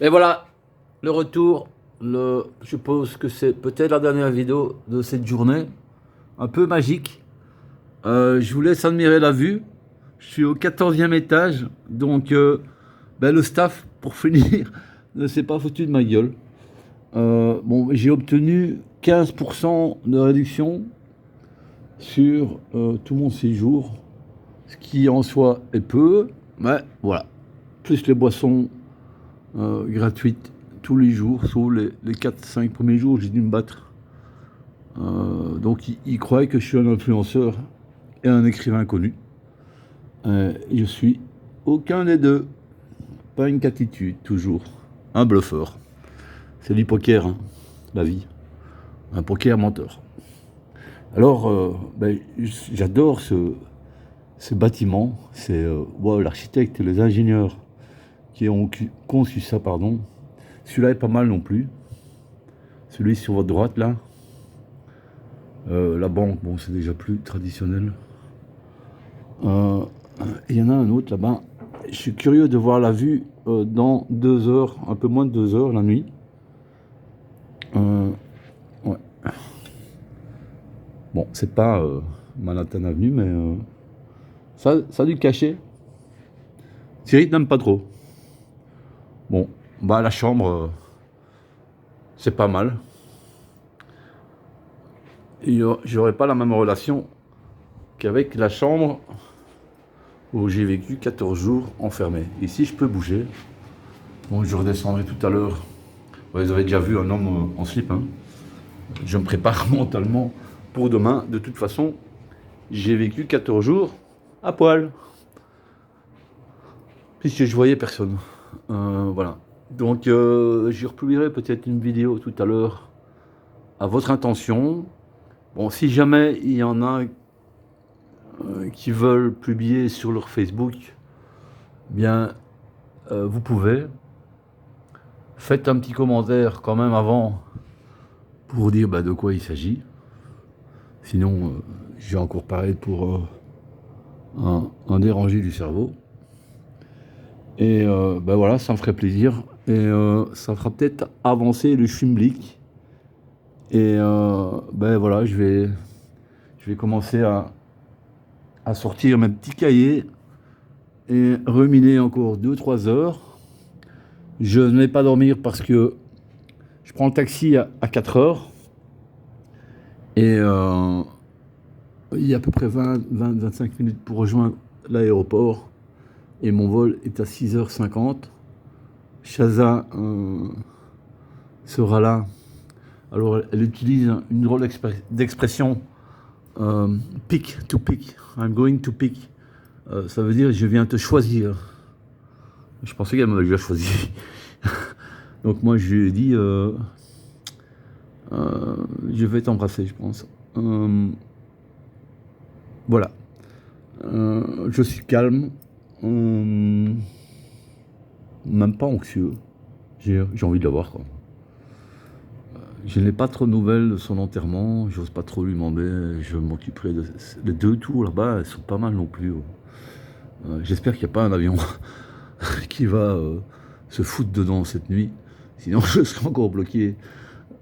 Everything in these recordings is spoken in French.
Et voilà, le retour. Je suppose que c'est peut-être la dernière vidéo de cette journée, un peu magique. Je vous laisse admirer la vue. Je suis au 14e étage, donc le staff, pour finir, ne s'est pas foutu de ma gueule. Bon, j'ai obtenu 15% de réduction sur tout mon séjour, ce qui en soi est peu, mais voilà. Plus les boissons gratuites tous les jours, sauf les 4-5 premiers jours, j'ai dû me battre. Donc ils croyaient que je suis un influenceur et un écrivain connu. Je suis aucun des deux. Pas une catitude, toujours. Un bluffeur. C'est du poker, hein, la vie. Un poker menteur. Alors, j'adore ce bâtiment. C'est wow, l'architecte et les ingénieurs qui ont conçu ça, pardon. Celui-là est pas mal non plus. Celui sur votre droite, là. La banque, bon, c'est déjà plus traditionnel. Il y en a un autre là-bas. Je suis curieux de voir la vue dans 2 heures, un peu moins de 2 heures la nuit. Ouais. Bon, c'est pas Manhattan Avenue, mais ça a du cachet. Cyril n'aime pas trop. Bon, bah la chambre, c'est pas mal. J'aurais pas la même relation qu'avec la chambre où j'ai vécu 14 jours enfermé. Ici, je peux bouger. Bon, je redescendrai tout à l'heure. Vous avez déjà vu un homme en slip, hein. Je me prépare mentalement pour demain. De toute façon, j'ai vécu 14 jours à poil. Puisque je voyais personne. Voilà. Donc, je republierai peut-être une vidéo tout à l'heure à votre intention. Bon, si jamais il y en a qui veulent publier sur leur Facebook, bien, vous pouvez. Faites un petit commentaire quand même avant pour dire de quoi il s'agit. Sinon, j'ai encore parlé pour un dérangé du cerveau. Et voilà, ça me ferait plaisir. Et ça fera peut-être avancer le schmilblick. Et voilà, je vais commencer à sortir mes petits cahiers et ruminer encore 2-3 heures. Je ne vais pas dormir parce que je prends le taxi à 4 heures. Et il y a à peu près 20-25 minutes pour rejoindre l'aéroport. Et mon vol est à 6h50. Chaza sera là. Alors, elle utilise une drôle d'expression pick to pick. I'm going to pick. Ça veut dire je viens te choisir. Je pensais qu'elle m'avait déjà choisi. Donc, moi, je lui ai dit je vais t'embrasser, je pense. Voilà. Je suis calme. Même pas anxieux. J'ai envie de la voir, quoi. Je n'ai pas trop de nouvelles de son enterrement, j'ose pas trop lui demander, je m'occuperai de... Les 2 tours là-bas, elles sont pas mal non plus. J'espère qu'il n'y a pas un avion qui va se foutre dedans cette nuit, sinon je serai encore bloqué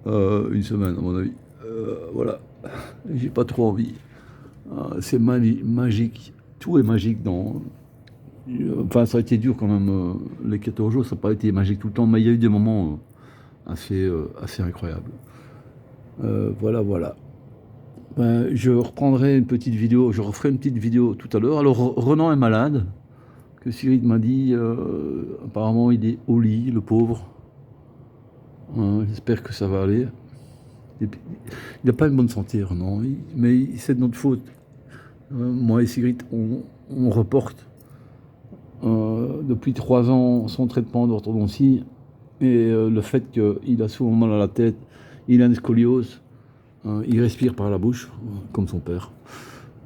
une semaine à mon avis. Voilà, j'ai pas trop envie. C'est magique, tout est magique dans... Enfin, ça a été dur quand même, les 14 jours, ça n'a pas été magique tout le temps, mais il y a eu des moments assez incroyables. Voilà. Je reprendrai une petite vidéo, je referai une petite vidéo tout à l'heure. Alors, Renan est malade, que Cyril m'a dit, apparemment il est au lit, le pauvre. J'espère que ça va aller. Il n'a pas une bonne santé, Renan, mais c'est de notre faute. Moi et Cyril, on reporte depuis 3 ans son traitement d'orthodontie et le fait qu'il a souvent mal à la tête, il a une scoliose, il respire par la bouche, comme son père.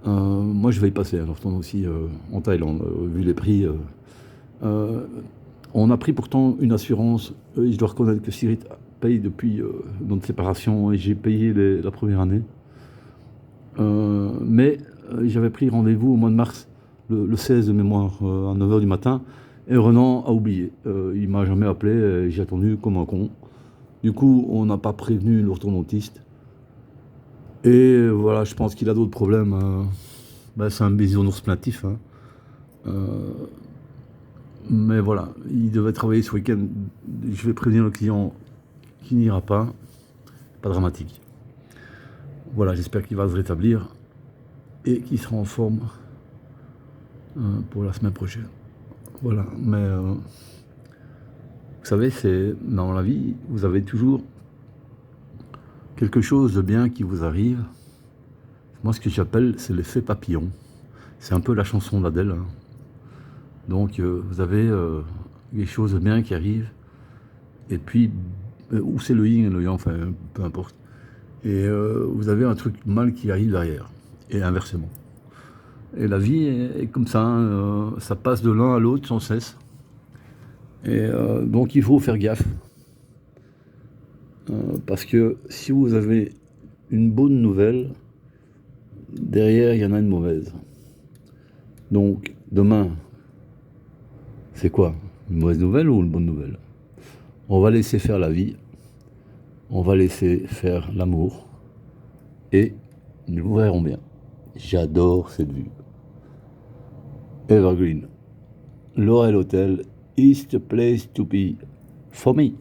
Moi, je vais y passer à l'orthodontie en Thaïlande, vu les prix. On a pris pourtant une assurance, et je dois reconnaître que Cyril paye depuis notre séparation, et j'ai payé la première année. Mais j'avais pris rendez-vous au mois de mars, le 16 de mémoire, à 9h du matin, Et Renan a oublié. Il m'a jamais appelé, j'ai attendu comme un con. Du coup, on n'a pas prévenu l'orthodontiste. Et voilà, je pense qu'il a d'autres problèmes. Ben, c'est un bisounours plaintif, hein. Euh, mais voilà, il devait travailler ce week-end. Je vais prévenir le client qui n'ira pas. Pas dramatique. Voilà, j'espère qu'il va se rétablir et qu'il sera en forme pour la semaine prochaine. Voilà, mais vous savez, c'est dans la vie, vous avez toujours quelque chose de bien qui vous arrive. Moi, ce que j'appelle, c'est l'effet papillon. C'est un peu la chanson d'Adèle, hein. Donc, vous avez des choses de bien qui arrivent, et puis, ou c'est le yin et le yang, enfin, peu importe. Et vous avez un truc mal qui arrive derrière, et inversement. Et la vie est comme ça, hein, ça passe de l'un à l'autre sans cesse. Et donc, il faut faire gaffe. Parce que si vous avez une bonne nouvelle, derrière, il y en a une mauvaise. Donc, demain, c'est quoi? Une mauvaise nouvelle ou une bonne nouvelle? On va laisser faire la vie, on va laisser faire l'amour, et nous verrons bien. J'adore cette vue. Evergreen. L'Orel Hotel is the place to be for me.